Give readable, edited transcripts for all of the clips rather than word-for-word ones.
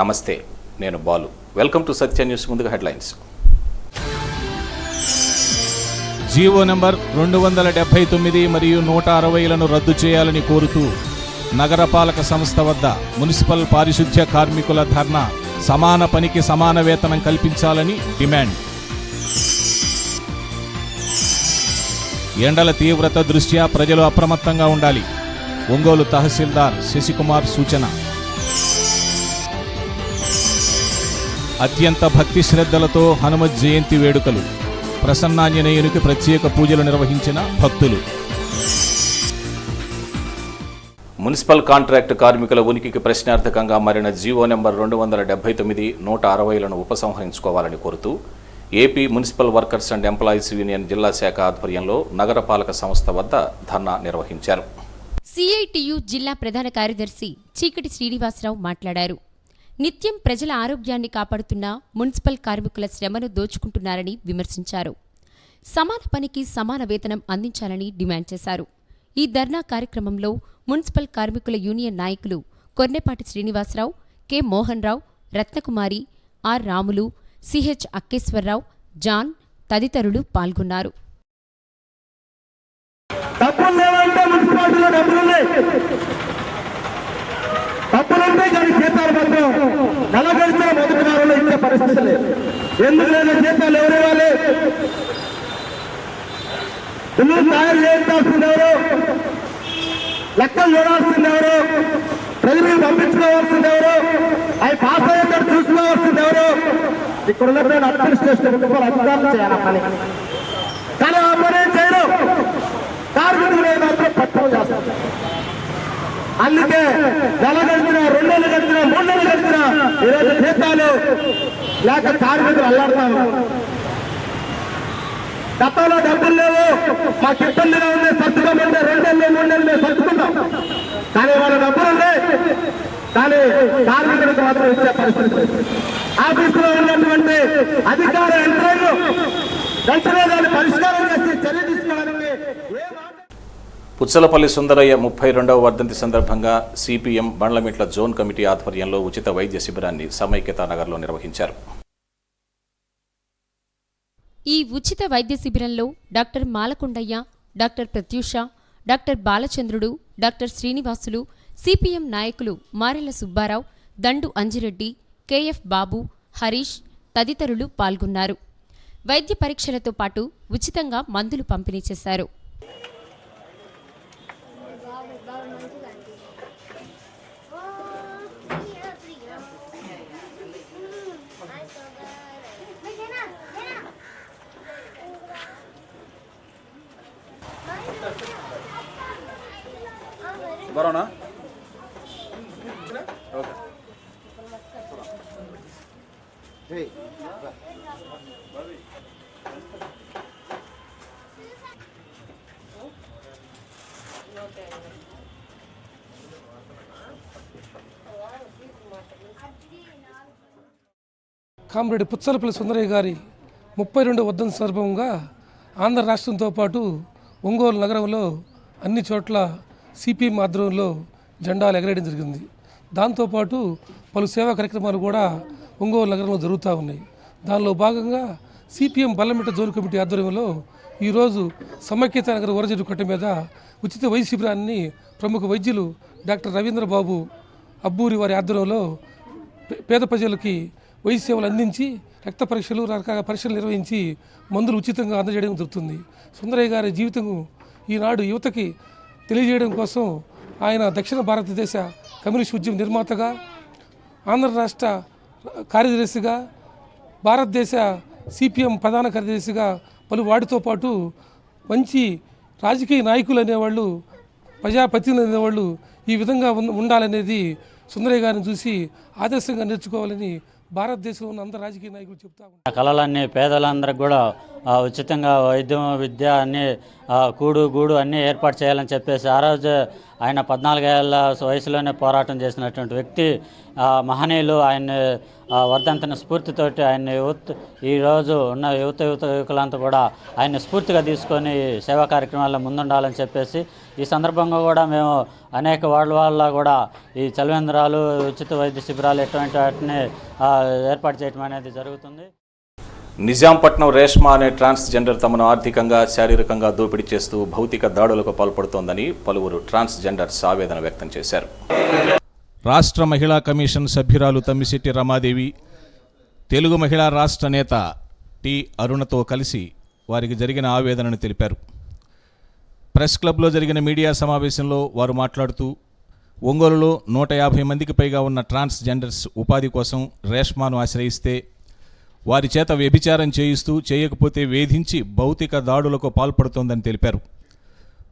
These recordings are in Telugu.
నమస్తే, నేను Balu. Welcome to Satya news. ముందుగా హెడ్లైన్స్. జీవో నంబర్ 279 మరియు 160లను రద్దు చేయాలని కోరుతూ నగరపాలక సంస్థ వద్ద మున్సిపల్ పారిశుధ్య కార్మికుల ధర్నా. సమాన పనికి సమాన వేతనం కల్పించాలని డిమాండ్. ఎండల తీవ్రత దృష్ట్యా ప్రజలు అప్రమత్తంగా ఉండాలి. ఒంగోలు తహసీల్దార్ శశికుమార్ సూచన. అత్యంత భక్తి శ్రద్ధలతో హనుమత్ జయంతి వేడుకలు. ప్రసన్నాంజనేయునికి ప్రత్యేక పూజలు నిర్వహించిన భక్తులు. మున్సిపల్ కాంట్రాక్టు కార్మికుల ఉనికికి ప్రశ్నార్థకంగా మారిన జీవో నెంబర్ 279, 160లను ఉపసంహరించుకోవాలని కోరుతూ AP municipal workers and employees union జిల్లా శాఖ ఆధ్వర్యంలో నగరపాలక సంస్థ వద్ద ధర్నా నిర్వహించారు. సిఐటియు జిల్లా ప్రధాన కార్యదర్శి చీకటి శ్రీనివాసరావు మాట్లాడారు. నిత్యం ప్రజల ఆరోగ్యాన్ని కాపాడుతున్న మున్సిపల్ కార్మికుల శ్రమను దోచుకుంటున్నారని విమర్శించారు. సమాన పనికి సమాన వేతనం అందించాలని డిమాండ్ చేశారు. ఈ ధర్నా కార్యక్రమంలో మున్సిపల్ కార్మికుల యూనియన్ నాయకులు Kornepati Srinivasarao, K Mohan Rao, Ratnakumari, R Ramulu, CH Akkeswararao, John తదితరులు పాల్గొన్నారు. డబ్బులుంటే కానీ జీతాలు మాత్రం నెల గడిచిన మొదటి వారంలో ఇచ్చే పరిస్థితి లేదు. ఎందుకు లేదా జీతాలు ఎవరు ఇవ్వాలి? ఇల్లు తయారు చేయించాల్సింది ఎవరు? లెక్కలు చూడాల్సింది ఎవరు? ప్రజలకు పంపించుకోవాల్సింది ఎవరు? అవి పాస్ అయ్యేటట్టు చూసుకోవాల్సింది ఎవరు? ఇక్కడ ఉన్నటువంటి అడ్మినిస్ట్రేషన్ అధికారులు చేయాలి పని. కానీ ఆ పని చేయడం కార్మికులు మాత్రం పట్టణం చేస్తారు. అందుకే నెల గడిచిన, 2 నెలలు గడిచిన, 3 నెలలు గడిచిన ఈరోజు జీతాలు లేక కార్మికులు అల్లాడుతారు. గతంలో డబ్బులు లేవు, మాకు ఇబ్బందిగా ఉంది, సర్దుకోమంటే 2 నెలలు 3 నెలలు మేము సర్దుకుంటాం. కానీ వాళ్ళ డబ్బులు ఉన్నాయి, కానీ కార్మికులకు మాత్రం ఇచ్చే పరిస్థితి. ఆఫీసులో ఉన్నటువంటి అధికార యంత్రాంగం వెంటనే దాన్ని పరిష్కారం చేసి చర్య తీసుకోవడానికి పుచ్చలపల్లి సుందరయ్య 32వ వర్ధంతి సందర్భంగా సిపిఎం బండ్లమిట్ల జోన్ కమిటీ ఆధ్వర్యంలో ఉచిత వైద్య శిబిరాన్ని సమైక్యతా నగర్లో నిర్వహించారు. ఈ ఉచిత వైద్య శిబిరంలో doctor Malakondaiah, doctor Pratyusha, doctor Balachandrudu, doctor Srinivasulu, CPM నాయకులు మారెల సుబ్బారావు, దండు అంజిరెడ్డి, కెఎఫ్ బాబు, హరీష్ తదితరులు పాల్గొన్నారు. వైద్య పరీక్షలతో పాటు ఉచితంగా మందులు పంపిణీ చేశారు. బరోనా కామ్రేడ్ పుచ్చలపల్లి సుందరయ్య గారి 32వ వర్ధంతి సందర్భంగా ఆంధ్ర రాష్ట్రంతో పాటు ఒంగోలు నగరంలో అన్ని చోట్ల సిపిఎం ఆధ్వర్యంలో జెండాలు ఎగరేయడం జరిగింది. దాంతోపాటు పలు సేవా కార్యక్రమాలు కూడా ఒంగోలు నగరంలో జరుగుతూ ఉన్నాయి. దానిలో భాగంగా సిపిఎం బండ్లమిట్ల జోన్ కమిటీ ఆధ్వర్యంలో ఈరోజు సమైక్యతా నగర్ వరజడు కట్ట మీద ఉచిత వైద్య శిబిరాన్ని ప్రముఖ వైద్యులు డాక్టర్ రవీంద్రబాబు అబ్బూరి వారి ఆధ్వర్యంలో పేద ప్రజలకి వైద్య సేవలు అందించి రక్త పరీక్షలు, రకరకాల పరీక్షలు నిర్వహించి మందులు ఉచితంగా అందజేయడం జరుగుతుంది. సుందరయ్య గారి జీవితం ఈనాడు యువతకి తెలియజేయడం కోసం ఆయన దక్షిణ భారతదేశ కమ్యూనిస్ట్ ఉద్యమ నిర్మాతగా, ఆంధ్ర రాష్ట్ర కార్యదర్శిగా, భారతదేశ సిపిఎం ప్రధాన కార్యదర్శిగా పలు వాటితో పాటు మంచి రాజకీయ నాయకులు అనేవాళ్ళు, ప్రజాప్రతినిధులు అనేవాళ్ళు ఈ విధంగా ఉండాలనేది సుందరయ్య గారిని చూసి ఆదర్శంగా నేర్చుకోవాలని భారతదేశంలో ఉన్న అందరు రాజకీయ నాయకులు చెప్తా ఉంటారు. కళలన్నీ పేదలందరికీ కూడా ఉచితంగా వైద్యం, విద్య అన్నీ కూడు గూడు అన్నీ ఏర్పాటు చేయాలని చెప్పేసి ఆ రోజు ఆయన 14 ఏళ్ల వయసులోనే పోరాటం చేసినటువంటి వ్యక్తి, మహనీయులు. ఆయన్ని వర్ధంతిన స్ఫూర్తితోటి ఆయన ఈరోజు ఉన్న యువకులంతా కూడా ఆయన్ని స్ఫూర్తిగా తీసుకొని సేవా కార్యక్రమాల్లో ముందుండాలని చెప్పేసి ఈ సందర్భంగా కూడా మేము అనేక వాళ్ళ కూడా ఈ చలవేంద్రాలు, ఉచిత వైద్య శిబిరాలు ఇటువంటి వాటిని ఏర్పాటు చేయడం అనేది జరుగుతుంది. నిజాంపట్నం రేష్మా అనే ట్రాన్స్జెండర్ తమను ఆర్థికంగా, శారీరకంగా దోపిడీ చేస్తూ భౌతిక దాడులకు పాల్పడుతోందని పలువురు ట్రాన్స్జెండర్స్ ఆవేదన వ్యక్తం చేశారు. రాష్ట్ర మహిళా కమిషన్ సభ్యురాలు తమ్మిశెట్టి రమాదేవి తెలుగు మహిళా రాష్ట్ర నేత టి అరుణతో కలిసి వారికి జరిగిన ఆవేదనను తెలిపారు. ప్రెస్ క్లబ్లో జరిగిన మీడియా సమావేశంలో వారు మాట్లాడుతూ ఒంగోలులో 150 మందికి పైగా ఉన్న ట్రాన్స్జెండర్స్ ఉపాధి కోసం రేష్మాను ఆశ్రయిస్తే వారి చేత వ్యభిచారం చేయిస్తూ, చేయకపోతే వేధించి భౌతిక దాడులకు పాల్పడుతోందని తెలిపారు.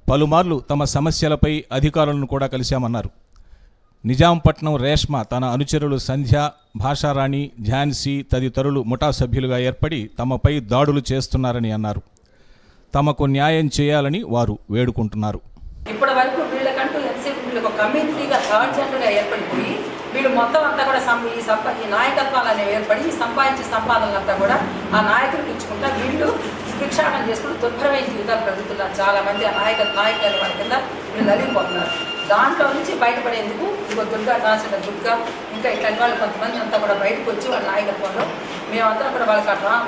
పలుమార్లు తమ సమస్యలపై అధికారులను కూడా కలిశామన్నారు. నిజాంపట్నం రేష్మ తన అనుచరులు సంధ్య, భాషారాణి, ఝాన్సీ తదితరులు ముఠా సభ్యులుగా ఏర్పడి తమపై దాడులు చేస్తున్నారని అన్నారు. తమకు న్యాయం చేయాలని వారు వేడుకుంటున్నారు. ఇప్పటి వరకు వీళ్ళకంటూ ఎంతసేపు వీళ్ళకి ఒక కమ్యూనిటీగా థర్డ్ జెండర్గా ఏర్పడిపోయి వీళ్ళు మొత్తం అంతా కూడా ఈ నాయకత్వాలు అనేవి ఏర్పడి సంపాదించే సంపాదనలంతా కూడా ఆ నాయకులకు ఇచ్చుకుంటా వీళ్ళు భిక్షాటం చేసుకుంటూ దుర్భరమైన జీవితాలు బ్రతుకుతున్నారు. చాలామంది ఆ నాయకులు మన కింద వీళ్ళు నలిగిపోతున్నారు. దాంట్లో నుంచి బయటపడేందుకు ఇంకో దుర్గా ట్రాన్స్జెండర్ దుర్గా ఇంకా ఇట్లాంటి వాళ్ళు కొంతమంది అంతా కూడా బయటకు వచ్చి వాళ్ళ నాయకత్వంలో మేమంతా కూడా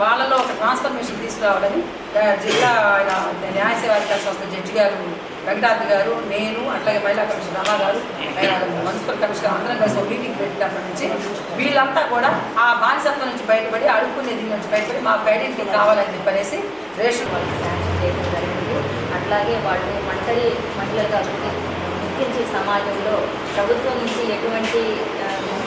వాళ్ళలో ఒక ట్రాన్స్ఫర్మేషన్ తీసుకురావాలని జిల్లా న్యాయ సేవాధికార సంస్థ జడ్జి గారు వెంకటాద్రి గారు, నేను, అట్లాగే మహిళా కమిషనర్ రమా గారు, మున్సిపల్ కమిషనర్ అందరం కలిసి ఒక మీటింగ్ పెట్టినప్పటి నుంచి వీళ్ళంతా కూడా ఆ బానిసత్వం నుంచి బయటపడి, అడుక్కునే దీని నుంచి బయటపడి మాకు ఐడెంటిటీ కావాలని చెప్పనేసి రేషన్ వాళ్ళకి శాంక్షన్ చేయడం జరిగింది. అట్లాగే వాళ్ళు ఒంటరి మహిళలుగా గుర్తించే సమాజంలో ప్రభుత్వం నుంచి ఎటువంటి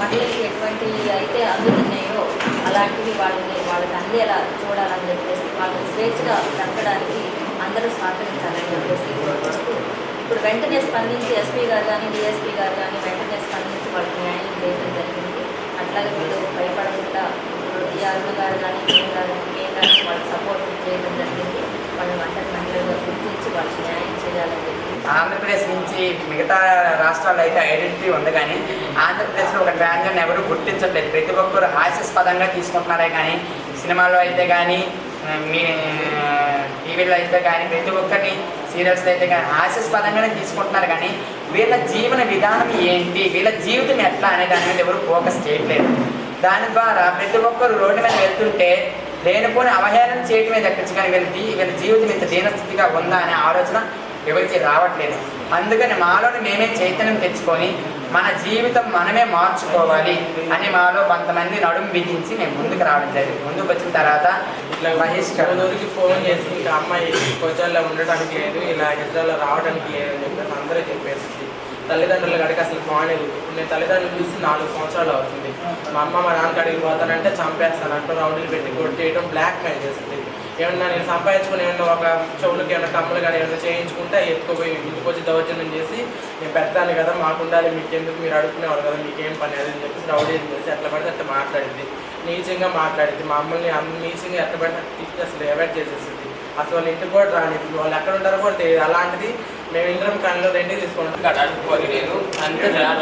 మహిళలకి ఎటువంటి అయితే అందుతున్నాయో అలాంటివి వాళ్ళకి అందేలా చూడాలని చెప్పేసి వాళ్ళని స్వేచ్ఛగా బ్రతకడానికి అందరూ సహకరించాలని చెప్పేసి కోరుకుంటూ ఇప్పుడు వెంటనే స్పందించి ఎస్పీ గారు కానీ డిఎస్పీ గారు కానీ వెంటనే స్పందించి వాళ్ళకి న్యాయం చేయడం జరిగింది. అట్లాగే వీళ్ళు భయపడకుండా ఈ అరుణ గారు కానీ నేను కానీ వాళ్ళకి సపోర్ట్ చేయడం జరిగింది. వాళ్ళని ఒంటరి మహిళలుగా గుర్తించి వాళ్ళకి న్యాయం చేయాలని చెప్పి ఆంధ్రప్రదేశ్ నుంచి మిగతా రాష్ట్రాల్లో అయితే ఐడెంటిటీ ఉంది, కానీ ఆంధ్రప్రదేశ్లో ఒక ట్రాన్స్జెండర్ ఎవరు గుర్తించట్లేదు. ప్రతి ఒక్కరు హాస్యాస్పదంగా తీసుకుంటున్నారే కానీ సినిమాల్లో అయితే కానీ మీ టీవీలో అయితే కానీ ప్రతి ఒక్కరిని సీరియల్స్లో అయితే కానీ హాస్యాస్పదంగానే తీసుకుంటున్నారు. కానీ వీళ్ళ జీవన విధానం ఏంటి, వీళ్ళ జీవితం ఎట్లా అనే దాని మీద ఎవరు ఫోకస్ చేయట్లేదు. దాని ద్వారా ప్రతి ఒక్కరు రోడ్డు మీద వెళ్తుంటే లేనిపోని అవహేళన చేయటమే తప్పించి కానీ వీళ్ళ జీవితం ఇంత దీనస్థితిగా ఉందా అనే ఆలోచన ఎవరికి రావట్లేదు. అందుకని మాలోని మేమే చైతన్యం తెచ్చుకొని మన జీవితం మనమే మార్చుకోవాలి అని మాలో కొంతమంది నడుము బిగించి మేము ముందుకు రావడం జరిగింది. ముందుకు వచ్చిన తర్వాత ఇట్లా మహేష్ కబనూరికి ఫోన్ చేసి ఇంకా అమ్మాయి కొంచెంలో ఉండడానికి లేదు, ఇలా ఇద్దరులో రావడానికి లేదు అని చెప్పి అందరూ చెప్పేసింది. తల్లిదండ్రుల కాడికి అసలు బాగాలేదు. ఇప్పుడు నేను తల్లిదండ్రులు చూసి 4 సంవత్సరాలు అవుతుంది. మా అమ్మ మా నాన్న కాడికి పోతానంటే చంపేస్తాను అంటూ రౌండ్లు పెట్టి కొట్టేయడం, బ్లాక్ మెయిల్ చేస్తుంది. ఏమన్నా నేను సంపాదించుకుని ఏమన్నా ఒక చెవులకి ఏమైనా కమ్మలు కానీ ఏమైనా చేయించుకుంటే ఎత్తుకుపోయి ఇంటికి వచ్చి దౌర్జన్యం చేసి నేను పెడతాను కదా, మాకు ఉండాలి, మీకు ఎందుకు, మీరు అడుగుకునేవారు కదా, మీకేం పని అని చెప్పేసి రౌడీలు చేసి ఎట్లా పడితే అట్లా మాట్లాడింది, నీచంగా మాట్లాడింది. మా అమ్మల్ని నీచంగా ఎట్లా పడితే తిట్టి అసలు అవాయిడ్ చేసేసింది. అసలు వాళ్ళ ఇంటికి కూడా రానిది, వాళ్ళు ఎక్కడ ఉంటారో కూడా తెలియదు. అలాంటిది మేము ఇంద్రం కాలంలో 2 తీసుకున్నాం. అడుక్కోని నేను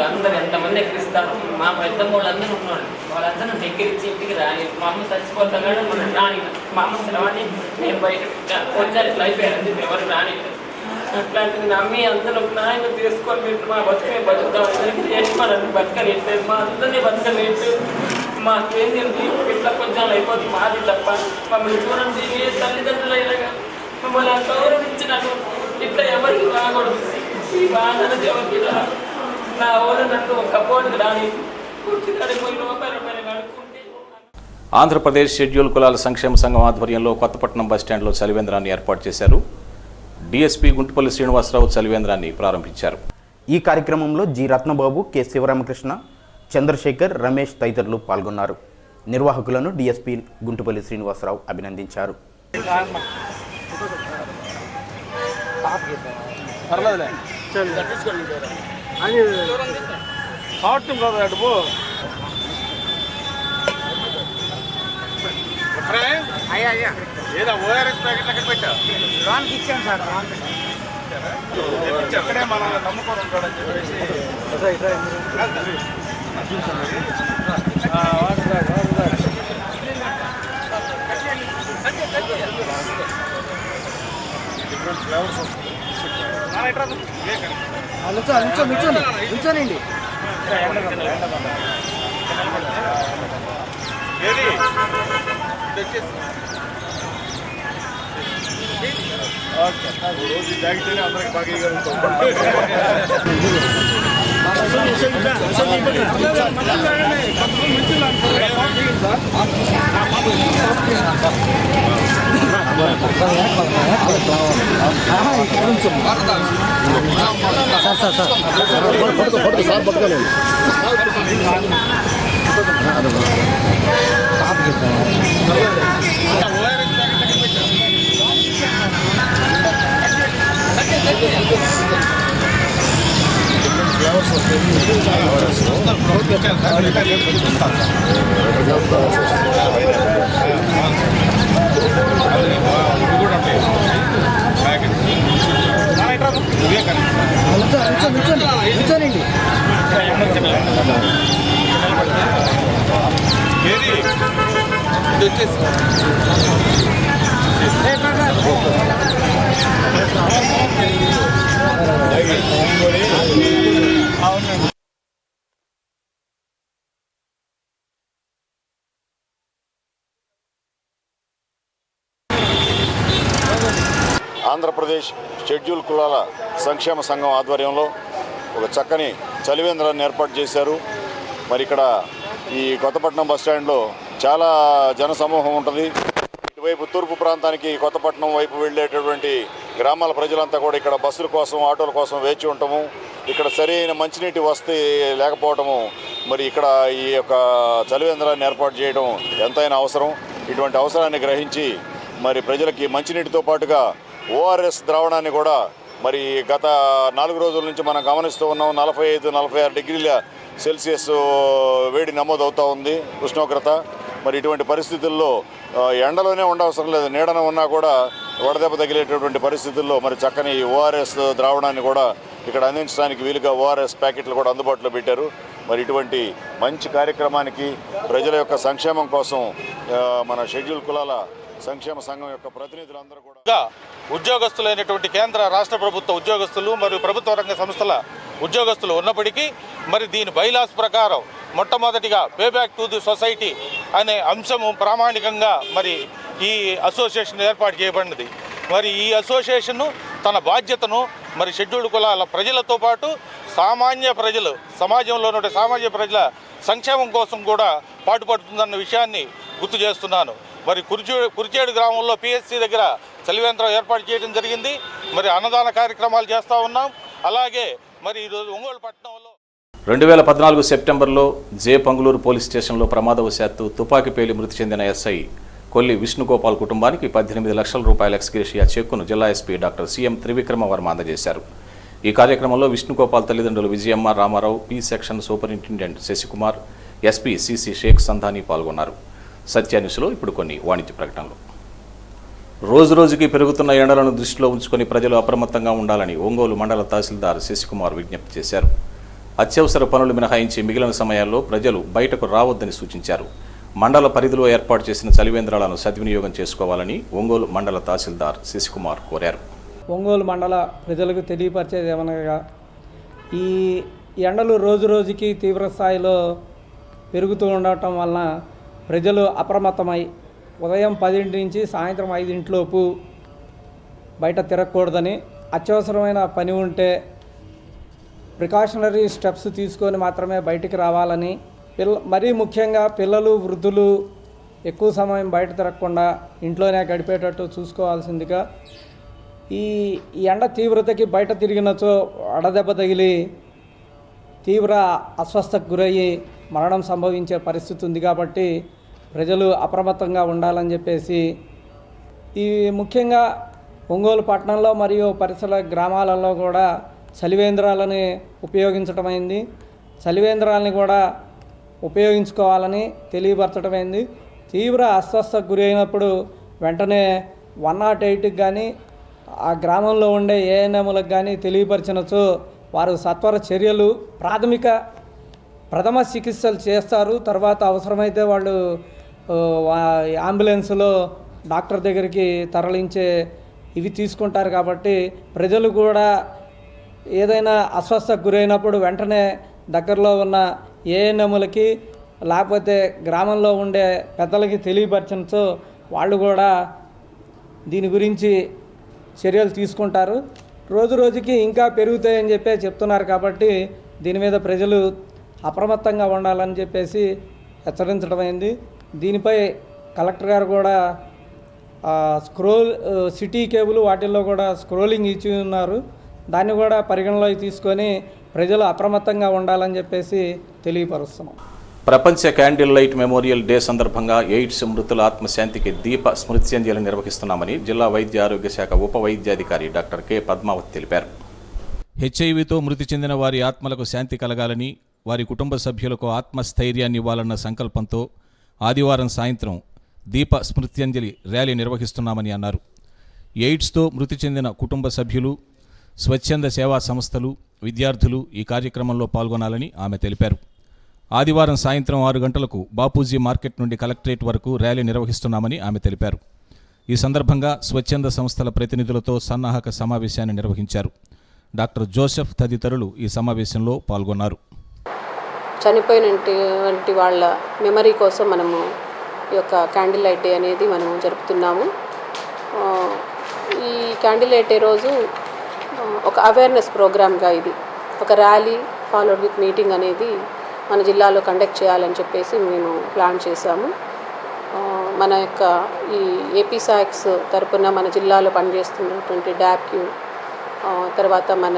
అందరూ ఎంతమంది ఎక్కిరిస్తారు, మా పెద్దమ్మ వాళ్ళందరూ ఉన్నారు, వాళ్ళందరూ దగ్గరించి ఇంటికి రాని. మా అమ్మ చచ్చిపోతున్నాడు, మనం రాని. మా అమ్మ సెలవని నేను బయట కొంచెం లైఫ్ అయ్యింది, ఎవరు రాని. అట్లాంటిది నమ్మి అందరూ నాయన తీసుకొని మీరు మా బతుకమే బతుకుతాం, అందరికీ చేసుకోవాలని బతకలేదు, మా అందరినీ బతకలేదు. మాకేంది ఇట్లా కొంచెం అయిపోతుంది మాది తప్ప. మమ్మల్ని చూడండి, ఏ తల్లిదండ్రులైనా మమ్మల్ని గౌరవించినట్టు ఇట్లా ఎవరికి రాకూడదు. ఈ బాధ ఎవరికి నా ఊరు నన్ను కపోడికి రాని కూర్చుని రూపాయలు నడుకుంటే. ఆంధ్రప్రదేశ్ షెడ్యూల్ కులాల సంక్షేమ సంఘం ఆధ్వర్యంలో కొత్తపట్నం బస్టాండ్లో చలివేంద్రాన్ని ఏర్పాటు చేశారు. డీఎస్పీ గుంటుపల్లి శ్రీనివాసరావు చలివేంద్రాన్ని ప్రారంభించారు. ఈ కార్యక్రమంలో జి రత్నబాబు, కె శివరామకృష్ణ, చంద్రశేఖర్, రమేష్ తదితరులు పాల్గొన్నారు. నిర్వాహకులను డీఎస్పీ గుంటుపల్లి శ్రీనివాసరావు అభినందించారు. ఏదో ఓఆర్ఎస్ ప్యాకెట్లు ఎక్కడ పెట్టా లోన్కి ఇచ్చాను సార్ ఇక్కడే మనం నమ్ముకొని ఉంటాడని చెప్పేసి డిఫరెంట్ ఫ్లేవర్స్ నిల్చోనండి ఏది ఇది వచ్చేసి ఓకే రోజు తాగితేనే అందరికి బాగా ఫ్లవర్స్ కూడా ఉంటాయి నిల్చోనండి ఏది ఇది వచ్చేసి అవునండి ఆంధ్రప్రదేశ్ షెడ్యూల్ కులాల సంక్షేమ సంఘం ఆధ్వర్యంలో ఒక చక్కని చలివేంద్రాన్ని ఏర్పాటు చేశారు. మరి ఇక్కడ ఈ కొత్తపట్నం బస్టాండ్లో చాలా జనసమూహం ఉంటుంది. ఇటువైపు తూర్పు ప్రాంతానికి కొత్తపట్నం వైపు వెళ్ళేటటువంటి గ్రామాల ప్రజలంతా కూడా ఇక్కడ బస్సుల కోసం ఆటోల కోసం వేచి ఉండటము, ఇక్కడ సరైన మంచినీటి వసతి లేకపోవటము, మరి ఇక్కడ ఈ యొక్క చలివేంద్రాన్ని ఏర్పాటు చేయడం ఎంతైనా అవసరం. ఇటువంటి అవసరాన్ని గ్రహించి మరి ప్రజలకి మంచినీటితో పాటుగా ఓఆర్ఎస్ ద్రావణాన్ని కూడా మరి గత 4 రోజుల నుంచి మనం గమనిస్తూ ఉన్నాం. 45-46 డిగ్రీల సెల్సియస్ వేడి నమోదవుతూ ఉంది ఉష్ణోగ్రత. మరి ఇటువంటి పరిస్థితుల్లో ఎండలోనే ఉండవసరం లేదు, నీడన ఉన్నా కూడా వడదెబ్బ తగిలేటటువంటి పరిస్థితుల్లో మరి చక్కని ఓఆర్ఎస్ ద్రావణాన్ని కూడా ఇక్కడ అందించడానికి వీలుగా ఓఆర్ఎస్ ప్యాకెట్లు కూడా అందుబాటులో పెట్టారు. మరి ఇటువంటి మంచి కార్యక్రమానికి ప్రజల యొక్క సంక్షేమం కోసం మన షెడ్యూల్ కులాల సంక్షేమ సంఘం యొక్క ప్రతినిధులందరూ కూడా ఉద్యోగస్తులైనటువంటి కేంద్ర రాష్ట్ర ప్రభుత్వ ఉద్యోగస్తులు మరియు ప్రభుత్వ రంగ సంస్థల ఉద్యోగస్తులు ఉన్నప్పటికీ మరి దీని బైలాస్ ప్రకారం మొట్టమొదటిగా pay back to the society అనే అంశము ప్రామాణికంగా మరి ఈ అసోసియేషన్ ఏర్పాటు చేయబడినది. మరి ఈ అసోసియేషన్ తన బాధ్యతను మరి షెడ్యూల్డ్ కులాల ప్రజలతో పాటు సామాన్య ప్రజలు, సమాజంలో ఉన్న సామాన్య ప్రజల సంక్షేమం కోసం కూడా పాటుపడుతుందన్న విషయాన్ని గుర్తు చేస్తున్నాను. మరి కురిచేడు గ్రామంలో పిఎస్సి దగ్గర చలివేంద్రం ఏర్పాటు చేయడం జరిగింది. మరి అన్నదాన కార్యక్రమాలు చేస్తూ ఉన్నాం. అలాగే మరి ఈరోజు ఒంగోలు పట్టణంలో 2014 సెప్టెంబర్లో జే పంగులూరు పోలీస్ స్టేషన్లో ప్రమాదవశాత్తు తుపాకీ పేలి మృతి చెందిన ఎస్ఐ కొల్లి విష్ణుగోపాల్ కుటుంబానికి 18 లక్షల రూపాయల ఎక్స్గ్రేషియా చెక్కును జిల్లా SP doctor CM Trivikrama Varma అందజేశారు. ఈ కార్యక్రమంలో విష్ణుగోపాల్ తల్లిదండ్రులు Vijayamma, Ramarao, P section superintendent Sasikumar, SP CC Sheikh Sandhani పాల్గొన్నారు. సత్యాన్యూస్లో ఇప్పుడు కొన్ని వాణిజ్య ప్రకటనలు. రోజురోజుకి పెరుగుతున్న ఎండలను దృష్టిలో ఉంచుకొని ప్రజలు అప్రమత్తంగా ఉండాలని ఒంగోలు మండల తహసీల్దార్ శశికుమార్ విజ్ఞప్తి చేశారు. అత్యవసర పనులు మినహాయించి మిగిలిన సమయాల్లో ప్రజలు బయటకు రావద్దని సూచించారు. మండల పరిధిలో ఏర్పాటు చేసిన చలివేంద్రాలను సద్వినియోగం చేసుకోవాలని ఒంగోలు మండల తహసీల్దార్ శశికుమార్ కోరారు. ఒంగోలు మండల ప్రజలకు తెలియపరిచేది ఏమనగా ఈ ఎండలు రోజురోజుకి తీవ్ర స్థాయిలో పెరుగుతూ ఉండటం వలన ప్రజలు అప్రమత్తమై ఉదయం 10 నుంచి సాయంత్రం 5 బయట తిరగకూడదని, అత్యవసరమైన పని ఉంటే ప్రికాషనరీ స్టెప్స్ తీసుకొని మాత్రమే బయటికి రావాలని, మరీ ముఖ్యంగా పిల్లలు, వృద్ధులు ఎక్కువ సమయం బయట తిరగకుండా ఇంట్లోనే గడిపేటట్టు చూసుకోవాల్సిందిగా, ఈ ఎండ తీవ్రతకి బయట తిరిగినచో వడదెబ్బ తగిలి తీవ్ర అస్వస్థకు గురయ్యి మరణం సంభవించే పరిస్థితి ఉంది. కాబట్టి ప్రజలు అప్రమత్తంగా ఉండాలని చెప్పేసి ఈ ముఖ్యంగా ఒంగోలు పట్టణంలో మరియు పరిసర గ్రామాలలో కూడా చలివేంద్రాలని ఉపయోగించటమైంది. చలివేంద్రాలని కూడా ఉపయోగించుకోవాలని తెలియపరచడమైంది. తీవ్ర అస్వస్థకు గురైనప్పుడు వెంటనే 108కి కానీ ఆ గ్రామంలో ఉండే ఏఎన్ఎంలకు కానీ తెలియపరిచినచో వారు సత్వర చర్యలు ప్రథమ చికిత్సలు చేస్తారు. తర్వాత అవసరమైతే వాళ్ళు అంబులెన్స్లో డాక్టర్ దగ్గరికి తరలించే ఇవి తీసుకుంటారు. కాబట్టి ప్రజలు కూడా ఏదైనా అస్వస్థకు గురైనప్పుడు వెంటనే దగ్గరలో ఉన్న ఏఎన్ఎంలకి లేకపోతే గ్రామంలో ఉండే పెద్దలకి తెలియపరచడంతో వాళ్ళు కూడా దీని గురించి చర్యలు తీసుకుంటారు. రోజు రోజుకి ఇంకా పెరుగుతాయని చెప్తున్నారు. కాబట్టి దీని మీద ప్రజలు అప్రమత్తంగా ఉండాలని చెప్పేసి హెచ్చరించడమైంది. దీనిపై కలెక్టర్ గారు కూడా సిటీ కేబుల్ వాటిల్లో కూడా స్క్రోలింగ్ ఇచ్చి ఉన్నారు. దాన్ని కూడా పరిగణలోకి తీసుకొని ప్రజలు అప్రమత్తంగా ఉండాలని చెప్పేసి తెలియపరుస్తున్నాం. ప్రపంచ క్యాండిల్ లైట్ మెమోరియల్ డే సందర్భంగా ఎయిడ్స్ మృతుల ఆత్మశాంతికి దీప స్మృత్యంజలి నిర్వహిస్తున్నామని జిల్లా వైద్య ఆరోగ్య శాఖ ఉప వైద్యాధికారి డాక్టర్ కె పద్మావతి తెలిపారు. హెచ్ఐవితో మృతి చెందిన వారి ఆత్మలకు శాంతి కలగాలని, వారి కుటుంబ సభ్యులకు ఆత్మస్థైర్యాన్ని ఇవ్వాలన్న సంకల్పంతో ఆదివారం సాయంత్రం దీప స్మృత్యంజలి ర్యాలీ నిర్వహిస్తున్నామని అన్నారు. ఎయిడ్స్తో మృతి చెందిన కుటుంబ సభ్యులు, స్వచ్ఛంద సేవా సంస్థలు, విద్యార్థులు ఈ కార్యక్రమంలో పాల్గొనాలని ఆమె తెలిపారు. ఆదివారం సాయంత్రం 6 గంటలకు బాపూజీ మార్కెట్ నుండి కలెక్టరేట్ వరకు ర్యాలీ నిర్వహిస్తున్నామని ఆమె తెలిపారు. ఈ సందర్భంగా స్వచ్ఛంద సంస్థల ప్రతినిధులతో సన్నాహక సమావేశాన్ని నిర్వహించారు. డాక్టర్ జోసెఫ్ తదితరులు ఈ సమావేశంలో పాల్గొన్నారు. చనిపోయినటువంటి వాళ్ళ మెమరీ కోసం మనము ఈ యొక్క క్యాండిల్ లైట్ డే అనేది మనం జరుపుతున్నాము. ఈ క్యాండిల్ లైట్ డే రోజు ఒక అవేర్నెస్ ప్రోగ్రామ్గా ఇది ఒక ర్యాలీ ఫాలోడ్ విత్ మీటింగ్ అనేది మన జిల్లాలో కండక్ట్ చేయాలని చెప్పేసి మేము ప్లాన్ చేశాము. మన యొక్క ఈ ఏపీ సాక్స్ తరపున మన జిల్లాలో పనిచేస్తున్నటువంటి డాప్క్యూ, తర్వాత మన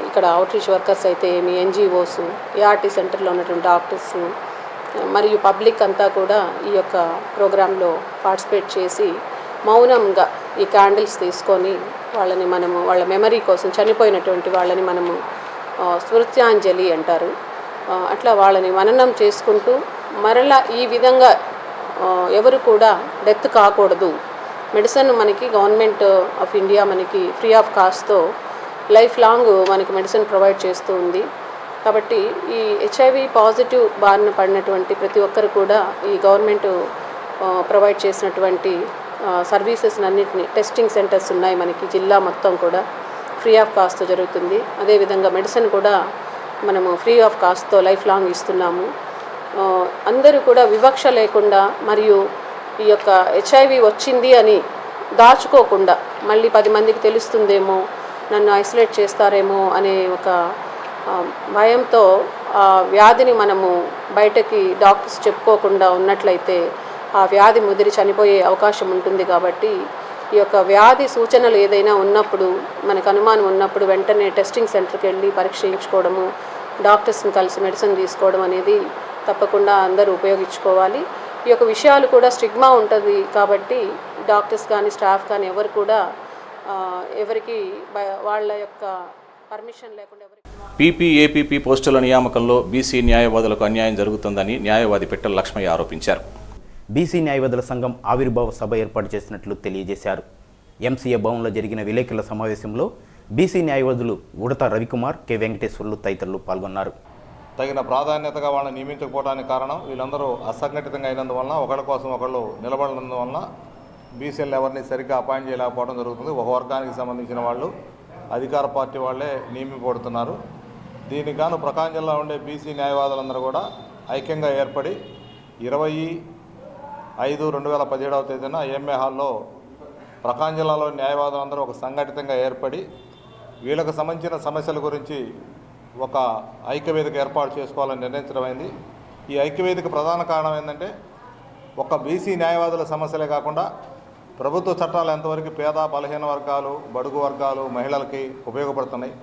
ఇక్కడ అవుట్రీచ్ వర్కర్స్ అయితే ఏమి, ఎన్జిఓస్, ఏఆర్టీ సెంటర్లో ఉన్నటువంటి డాక్టర్స్ మరియు పబ్లిక్ అంతా కూడా ఈ యొక్క ప్రోగ్రాంలో పార్టిసిపేట్ చేసి మౌనంగా ఈ క్యాండిల్స్ తీసుకొని వాళ్ళ మెమరీ కోసం చనిపోయినటువంటి వాళ్ళని మనము స్మృత్యాంజలి అంటారు. అట్లా వాళ్ళని మననం చేసుకుంటూ మరలా ఈ విధంగా ఎవరు కూడా డెత్ కాకూడదు. మెడిసిన్ మనకి గవర్నమెంట్ ఆఫ్ ఇండియా మనకి ఫ్రీ ఆఫ్ కాస్ట్తో లైఫ్ లాంగ్ మనకి మెడిసిన్ ప్రొవైడ్ చేస్తూ ఉంది. కాబట్టి ఈ హెచ్ఐవి పాజిటివ్ బారిన పడినటువంటి ప్రతి ఒక్కరు కూడా ఈ గవర్నమెంట్ ప్రొవైడ్ చేసినటువంటి సర్వీసెస్ అన్నింటినీ, టెస్టింగ్ సెంటర్స్ ఉన్నాయి మనకి జిల్లా మొత్తం కూడా ఫ్రీ ఆఫ్ కాస్ట్తో జరుగుతుంది. అదేవిధంగా మెడిసిన్ కూడా మనము ఫ్రీ ఆఫ్ కాస్ట్తో లైఫ్ లాంగ్ ఇస్తున్నాము. అందరూ కూడా వివక్ష లేకుండా మరియు ఈ యొక్క హెచ్ఐవి వచ్చింది అని దాచుకోకుండా మళ్ళీ 10 మందికి తెలుస్తుందేమో, నన్ను ఐసోలేట్ చేస్తారేమో అనే ఒక భయంతో ఆ వ్యాధిని మనము బయటకి డాక్టర్స్ చెప్పుకోకుండా ఉన్నట్లయితే ఆ వ్యాధి ముదిరి చనిపోయే అవకాశం ఉంటుంది. కాబట్టి ఈ యొక్క వ్యాధి సూచనలు ఏదైనా ఉన్నప్పుడు, మనకు అనుమానం ఉన్నప్పుడు వెంటనే టెస్టింగ్ సెంటర్కి వెళ్ళి పరీక్షించుకోవడము, డాక్టర్స్ని కలిసి మెడిసిన్ తీసుకోవడం అనేది తప్పకుండా అందరూ ఉపయోగించుకోవాలి. ఈ యొక్క విషయాలు కూడా స్టిగ్మా ఉంటుంది కాబట్టి డాక్టర్స్ కానీ స్టాఫ్ కానీ ఎవరు కూడా ఎవరికి వాళ్ళ యొక్క పర్మిషన్ లేకుండా పీపీఏపీపీ పోస్టుల నియామకంలో బీసీ న్యాయవాదులకు అన్యాయం జరుగుతుందని న్యాయవాది పిట్టల లక్ష్మయ్య ఆరోపించారు. బీసీ న్యాయవాదుల సంఘం ఆవిర్భావ సభ ఏర్పాటు చేసినట్లు తెలియజేశారు. ఎంసీఏ భవన్లో జరిగిన విలేకరుల సమావేశంలో బీసీ న్యాయవాదులు ఉడత రవికుమార్, కె వెంకటేశ్వర్లు తదితరులు పాల్గొన్నారు. తగిన ప్రాధాన్యతగా వాళ్ళని నియమించకపోవడానికి కారణం వీళ్ళందరూ అసంఘటితంగా అయినందువలన, ఒకళ్ళ కోసం ఒకళ్ళు నిలబడినందువలన బీసీలు ఎవరిని సరిగ్గా అపాయింట్ చేయలేకపోవడం జరుగుతుంది. ఒక వర్గానికి సంబంధించిన వాళ్ళు అధికార పార్టీ వాళ్ళే నియమిపడుతున్నారు. దీనికి గాను ప్రకాశం జిల్లా ఉండే బీసీ న్యాయవాదులందరూ కూడా ఐక్యంగా ఏర్పడి 20/5/2017 తేదీన ఎంఏ హాల్లో ప్రకాశం జిల్లాలో న్యాయవాదులందరూ ఒక సంఘటితంగా ఏర్పడి వీళ్ళకు సంబంధించిన సమస్యల గురించి ఒక ఐక్యవేదిక ఏర్పాటు చేసుకోవాలని నిర్ణయించడమైంది. ఈ ఐక్యవేదిక ప్రధాన కారణం ఏంటంటే ఒక బీసీ న్యాయవాదుల సమస్యలే కాకుండా ప్రభుత్వ చట్టాలు ఎంతవరకు పేద బలహీన వర్గాలు, బడుగు వర్గాలు, మహిళలకి ఉపయోగపడుతున్నాయి,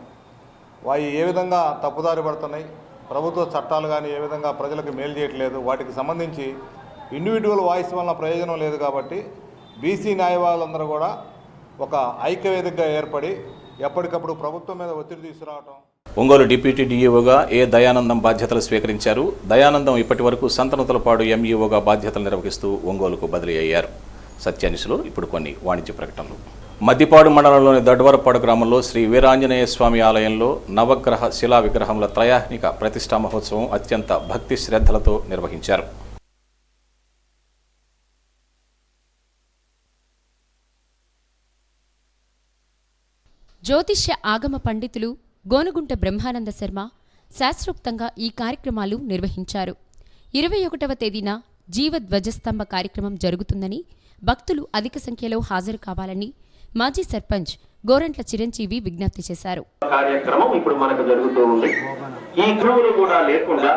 వాయి ఏ విధంగా తప్పుదారి పడుతున్నాయి, ప్రభుత్వ చట్టాలు కానీ ఏ విధంగా ప్రజలకు మేలు చేయట్లేదు, వాటికి సంబంధించి ఇండివిజువల్ వాయిస్ వలన ప్రయోజనం లేదు. కాబట్టి బీసీ న్యాయవాదులందరూ కూడా ఒక ఐక్యవేదికగా ఏర్పడి ఎప్పటికప్పుడు ప్రభుత్వం మీద ఒత్తిడి తీసుకురావటం. ఒంగోలు డిప్యూటీ డీఈఓగా ఏ దయానందం బాధ్యతలు స్వీకరించారు. దయానందం ఇప్పటి వరకు సంతనూతలపాడు ఎంఈఓగా బాధ్యతలు నిర్వహిస్తూ ఒంగోలుకు బదిలీ అయ్యారు. సత్యాన్యూస్లో ఇప్పుడు కొన్ని వాణిజ్య ప్రకటనలు. మద్దిపాడు మండలంలోని దొడ్వరపాడు గ్రామంలో శ్రీ వీరాంజనేయ స్వామి ఆలయంలో నవగ్రహ శిలా విగ్రహముల త్రయాహ్నిక ప్రతిష్టా మహోత్సవం అత్యంత భక్తి శ్రద్ధలతో నిర్వహించారు. జ్యోతిష్య ఆగమ పండితులు గోనుగుంట బ్రహ్మానంద శర్మ శాస్త్రోక్తంగా ఈ కార్యక్రమాలు నిర్వహించారు. 21వ తేదీన జీవధ్వజస్తంభ కార్యక్రమం జరుగుతుందని, భక్తులు అధిక సంఖ్యలో హాజరు కావాలని మాజీ సర్పంచ్ గోరంట్ల చిరంజీవి విజ్ఞప్తి చేశారు. కార్యక్రమం ఇప్పుడు మనకు జరుగుతూ ఉంది. ఈ గురువులు కూడా లేకుండా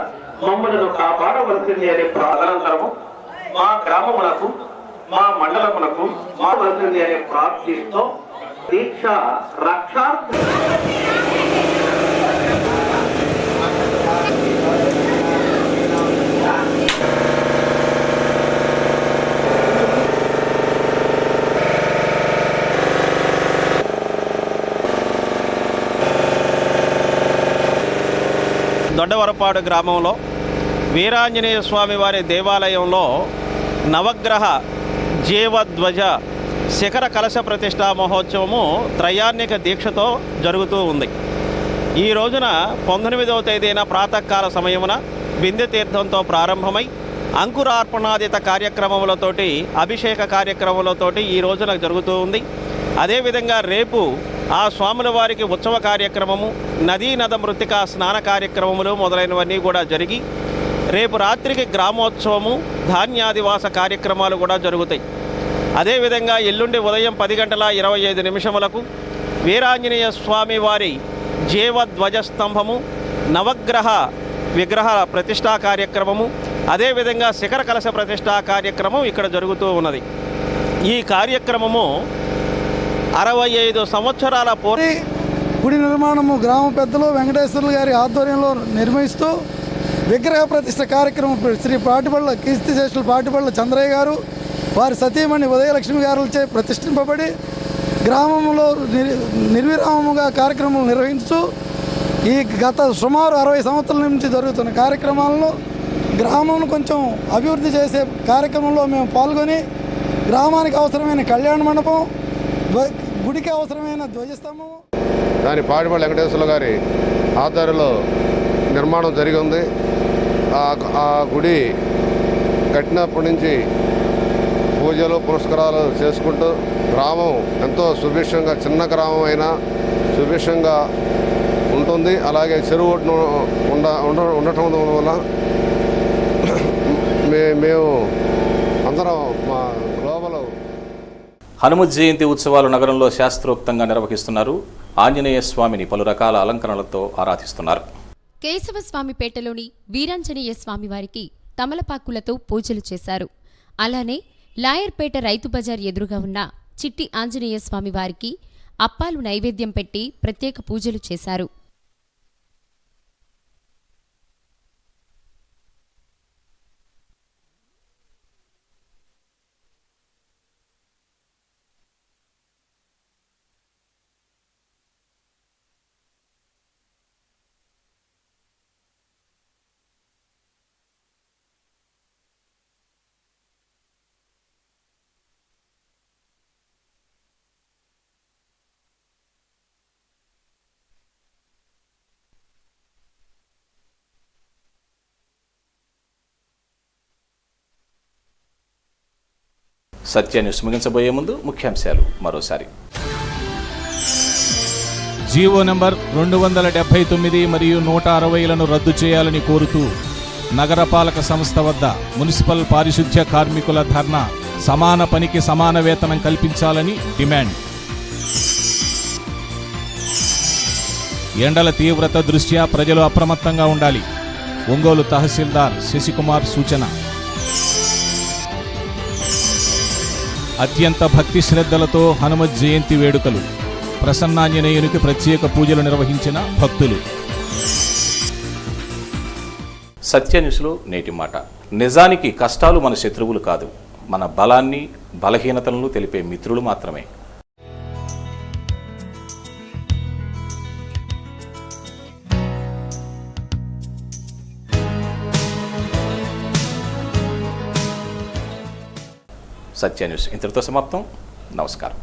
మమ్మలను కాపాడవలసింది అనే ప్రార్థనంతరము మా గ్రామమునకు, మా మండలమునకు మావలసింది అనే ప్రార్థిస్తూ దీక్ష రక్షార్థ దొడ్డవరపాడు గ్రామంలో వీరాంజనేయ స్వామి వారి దేవాలయంలో నవగ్రహ జీవధ్వజ శిఖర కలశ ప్రతిష్టా మహోత్సవము త్రయాన్నిక దీక్షతో జరుగుతూ ఉంది. ఈ రోజున 19వ తేదీన ప్రాతకాల సమయమున బిందె తీర్థంతో ప్రారంభమై అంకురార్పణాదిత కార్యక్రమములతోటి అభిషేక కార్యక్రమాలతోటి ఈ రోజున జరుగుతూ ఉంది. అదేవిధంగా రేపు ఆ స్వాముల వారికి ఉత్సవ కార్యక్రమము, నదీ నద మృతికా స్నాన కార్యక్రమములు మొదలైనవన్నీ కూడా జరిగి రేపు రాత్రికి గ్రామోత్సవము, ధాన్యాదివాస కార్యక్రమాలు కూడా జరుగుతాయి. అదేవిధంగా ఎల్లుండి ఉదయం 10:25 వీరాంజనేయ స్వామి వారి జీవధ్వజస్తంభము, నవగ్రహ విగ్రహ ప్రతిష్టా కార్యక్రమము, అదేవిధంగా శిఖర కలశ ప్రతిష్టా కార్యక్రమం ఇక్కడ జరుగుతూ ఉన్నది. ఈ కార్యక్రమము 65 సంవత్సరాల పూర్తి గుడి నిర్మాణము గ్రామ పెద్దలు వెంకటేశ్వర్లు గారి ఆధ్వర్యంలో నిర్వహిస్తూ విగ్రహ ప్రతిష్ఠ కార్యక్రమం శ్రీ పాటిబళ్ళ కీర్తిశేషులు పాటిబళ్ళ చంద్రయ్య గారు వారి సతీమణి ఉదయలక్ష్మి గారులచే ప్రతిష్ఠింపబడి గ్రామంలో నిర్విరామముగా కార్యక్రమం నిర్వహించు ఈ గత సుమారు 60 సంవత్సరాల నుంచి జరుగుతున్న కార్యక్రమాలను గ్రామం కొంచెం అభివృద్ధి చేసే కార్యక్రమంలో మేము పాల్గొని గ్రామానికి అవసరమైన కళ్యాణ మండపం, గుడికి అవసరమైన ధ్వజస్తంభం దాని పాటిబళ్ళ వెంకటేశ్వర్ల గారి ఆధ్వర్యంలో నిర్మాణం జరిగి ఉంది. ఆ గుడి కట్టినప్పటి నుంచి పూజలు పురస్కారాలు చేసుకుంటూ గ్రామం ఎంతో సుభిక్షంగా, చిన్న గ్రామం అయినా సుభిక్షంగా ఉంటుంది. అలాగే చెరువు ఉండటం వల్ల మేము అందరం మా గ్లోబల్ హనుమత్ జయంతి ఉత్సవాలు నగరంలో శాస్త్రోక్తంగా నిర్వహిస్తున్నారు. ఆంజనేయ స్వామిని పలు రకాల అలంకరణలతో ఆరాధిస్తున్నారు. కేశవస్వామిపేటలోని వీరాంజనేయ స్వామివారికి తమలపాకులతో పూజలు చేశారు. అలానే లాయర్పేట రైతు బజార్ ఎదురుగా ఉన్న చిట్టి ఆంజనేయ స్వామివారికి అప్పాలు నైవేద్యం పెట్టి ప్రత్యేక పూజలు చేశారు. సత్య న్యూస్ ముగించబోయే ముందు ముఖ్యాంశాలు మరోసారి. జీవో నంబర్ 279 మరియు 160లను రద్దు చేయాలని కోరుతూ నగరపాలక సంస్థ వద్ద మున్సిపల్ పారిశుధ్య కార్మికుల ధర్నా. సమాన పనికి సమాన వేతనం కల్పించాలని డిమాండ్. ఎండల తీవ్రత దృష్ట్యా ప్రజలు అప్రమత్తంగా ఉండాలి. ఒంగోలు తహసీల్దార్ శశికుమార్ సూచన. అత్యంత భక్తి శ్రద్ధలతో హనుమత్ జయంతి వేడుకలు. ప్రసన్నాంజనేయునికి ప్రత్యేక పూజలు నిర్వహించిన భక్తులు. సత్య న్యూస్లో నేటి మాట. నిజానికి కష్టాలు మన శత్రువులు కాదు, మన బలాన్ని బలహీనతలను తెలిపే మిత్రులు మాత్రమే. సత్య న్యూస్ ఇంతటితో సమాప్తం. నమస్కారం.